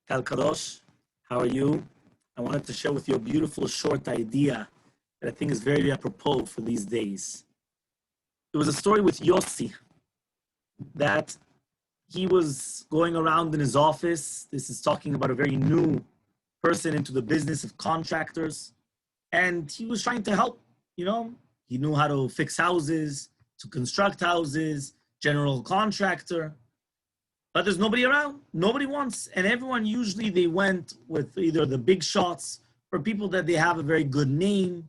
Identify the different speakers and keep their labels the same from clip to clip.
Speaker 1: Rosh, how are you? I wanted to share with you a beautiful short idea that I think is very apropos for these days. It was a story with Yossi that he was going around in his office. This is talking about a very new person into the business of contractors. And he was trying to help, He knew how to fix houses, to construct houses, general contractor. But there's nobody around. Nobody wants. And everyone usually they went with either the big shots or people that they have a very good name.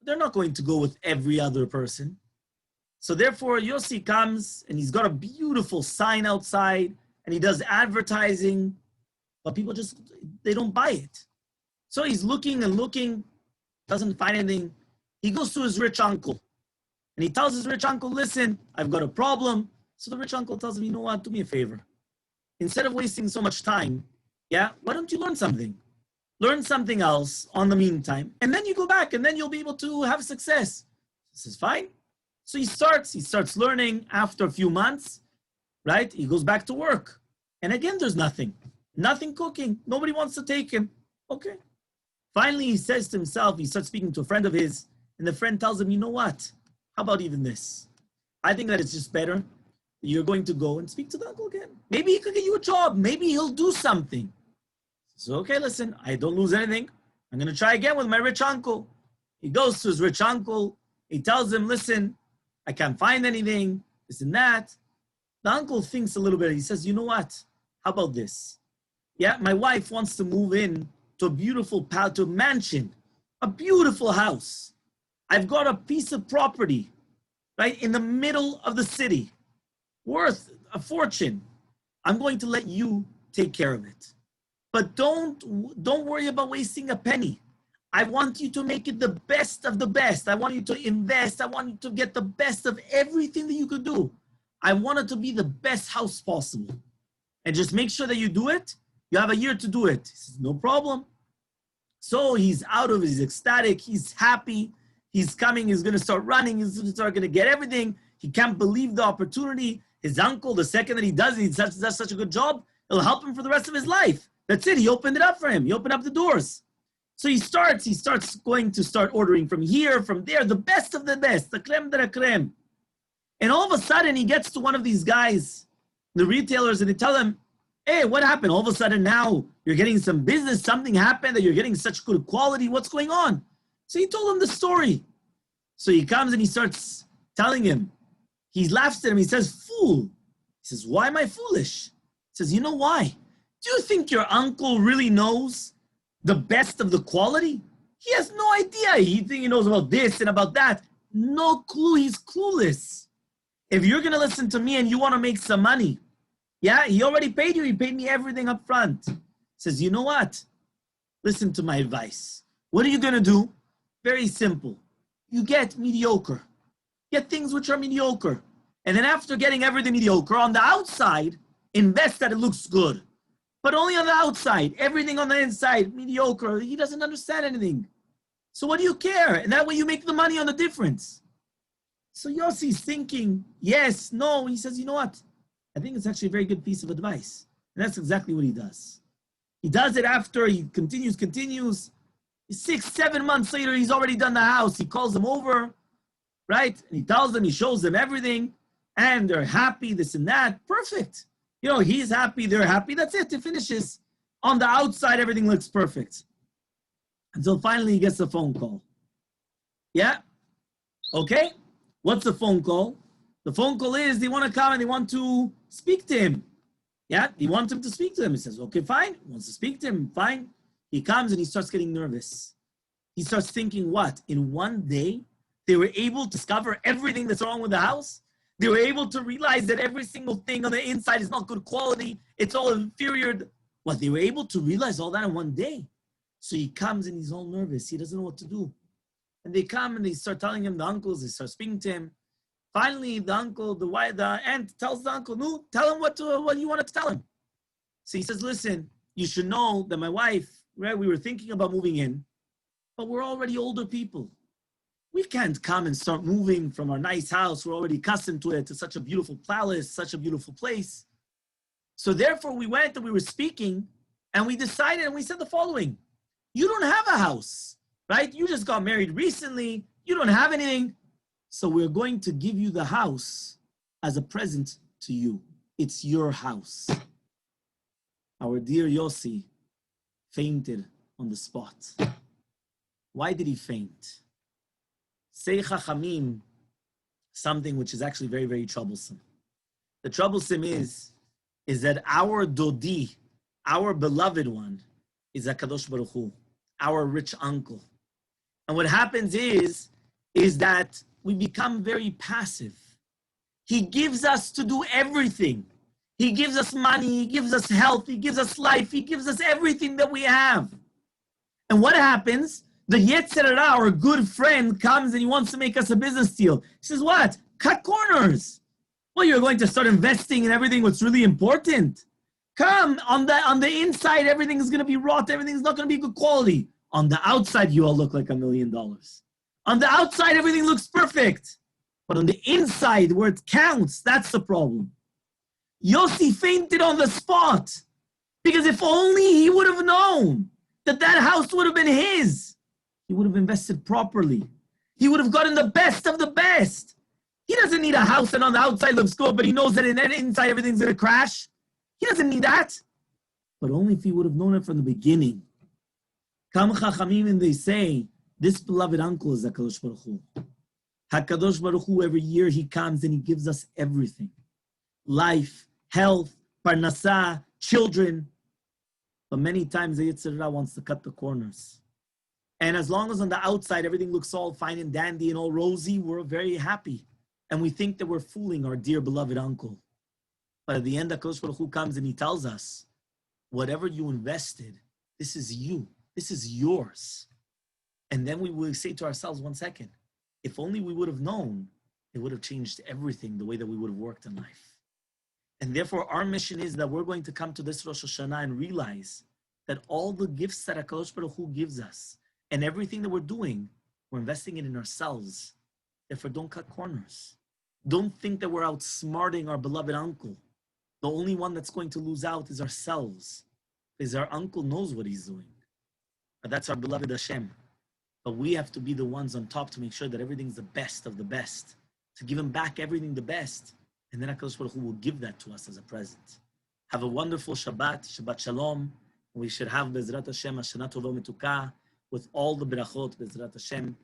Speaker 1: They're not going to go with every other person. So therefore, Yossi comes and he's got a beautiful sign outside and he does advertising, but people they don't buy it. So he's looking and looking, doesn't find anything. He goes to his rich uncle and he tells his rich uncle, listen, I've got a problem. So the rich uncle tells him, you know what, do me a favor. Instead of wasting so much time, why don't you learn something? Learn something else on the meantime, and then you go back, and then you'll be able to have success. He says, fine. So he starts learning after a few months, right? He goes back to work. And again, there's nothing cooking. Nobody wants to take him. Okay. Finally, he says to himself, he starts speaking to a friend of his, and the friend tells him, you know what? How about even this? I think that it's just better. You're going to go and speak to the uncle again. Maybe he could get you a job. Maybe he'll do something. So, okay, listen, I don't lose anything. I'm going to try again with my rich uncle. He goes to his rich uncle. He tells him, listen, I can't find anything, this and that. The uncle thinks a little bit. He says, you know what? How about this? My wife wants to move in to a mansion, a beautiful house. I've got a piece of property, right, in the middle of the city, worth a fortune. I'm going to let you take care of it. But don't worry about wasting a penny. I want you to make it the best of the best. I want you to invest. I want you to get the best of everything that you could do. I want it to be the best house possible. And just make sure that you do it. You have a year to do it. He says, no problem. So he's he's ecstatic. He's happy. He's coming. He's going to start running. He's going to get everything. He can't believe the opportunity. His uncle, the second that he does such a good job, it'll help him for the rest of his life. That's it. He opened it up for him. He opened up the doors. So he starts going to start ordering from here, from there, the best of the best, the creme de la creme. And all of a sudden, he gets to one of these guys, the retailers, and they tell him, hey, what happened? All of a sudden now, you're getting some business, something happened, that you're getting such good quality. What's going on? So he told him the story. So he comes and he starts telling him. He laughs at him. He says, fool. He says, why am I foolish? He says, you know why? Do you think your uncle really knows the best of the quality? He has no idea. He thinks he knows about this and about that. No clue. He's clueless. If you're going to listen to me and you want to make some money, he already paid you. He paid me everything up front. He says, you know what? Listen to my advice. What are you going to do? Very simple. You get mediocre. Get things which are mediocre. And then after getting everything mediocre, on the outside, invest that it looks good. But only on the outside. Everything on the inside, mediocre. He doesn't understand anything. So what do you care? And that way you make the money on the difference. So Yossi's thinking, yes, no. He says, you know what? I think it's actually a very good piece of advice. And that's exactly what he does. He does it after he continues. 6, 7 months later, he's already done the house. He calls them over, right? And he tells them, he shows them everything. And they're happy, this and that. Perfect. He's happy, they're happy. That's it. It finishes. On the outside, everything looks perfect. Until finally he gets a phone call. Okay. What's the phone call? The phone call is they want to come and they want to speak to him. They want him to speak to them. He says, okay, fine. He wants to speak to him. Fine. He comes and he starts getting nervous. He starts thinking, what? In one day, they were able to discover everything that's wrong with the house? They were able to realize that every single thing on the inside is not good quality. It's all inferior. What, they were able to realize all that in one day. So he comes and he's all nervous. He doesn't know what to do. And they come and they start telling him, the uncles, they start speaking to him. Finally, the uncle, the aunt tells the uncle, no, tell him what you wanted to tell him. So he says, listen, you should know that my wife, right, we were thinking about moving in, but we're already older people. We can't come and start moving from our nice house. We're already accustomed to it, to such a beautiful palace, such a beautiful place. So therefore we went and we were speaking, And we decided and we said the following: you don't have a house, right? You just got married recently. You don't have anything. So we're going to give you the house as a present to you. It's your house. Our dear Yossi fainted on the spot. Why did he faint? Say Chachamim something which is actually very, very troublesome. The troublesome is that our Dodi, our beloved one, is HaKadosh Baruch Hu, our rich uncle. And what happens is that we become very passive. He gives us to do everything. He gives us money, he gives us health, he gives us life, he gives us everything that we have. And what happens? The Yetzer Hara, our good friend, comes and he wants to make us a business deal. He says, what? Cut corners. Well, you're going to start investing in everything what's really important. Come, on the inside, everything is going to be rot, everything's not going to be good quality. On the outside, you all look like $1 million. On the outside, everything looks perfect. But on the inside, where it counts, that's the problem. Yossi fainted on the spot. Because if only he would have known that house would have been his, he would have invested properly. He would have gotten the best of the best. He doesn't need a house and on the outside looks good, but he knows that inside everything's going to crash. He doesn't need that. But only if he would have known it from the beginning. Kam Chachamim, and they say, this beloved uncle is HaKadosh Baruch Hu. HaKadosh Baruch Hu, every year he comes and he gives us everything. Life, health, parnasah, children. But many times the Yetzer Hara wants to cut the corners. And as long as on the outside everything looks all fine and dandy and all rosy, we're very happy. And we think that we're fooling our dear beloved uncle. But at the end, HaKadosh Baruch Hu comes and he tells us, whatever you invested, this is you. This is yours. And then we will say to ourselves, 1 second, if only we would have known, it would have changed everything, the way that we would have worked in life. And therefore, our mission is that we're going to come to this Rosh Hashana and realize that all the gifts that HaKadosh Baruch Hu gives us and everything that we're doing, we're investing it in ourselves. Therefore, don't cut corners. Don't think that we're outsmarting our beloved uncle. The only one that's going to lose out is ourselves, because our uncle knows what he's doing. But that's our beloved Hashem. But we have to be the ones on top to make sure that everything's the best of the best, to give him back everything the best. And then HaKadosh Baruch Hu will give that to us as a present. Have a wonderful Shabbat, Shabbat Shalom. We should have Bezrat Hashem, Hashana Tova Metuka, with all the berachot, Bezrat Hashem.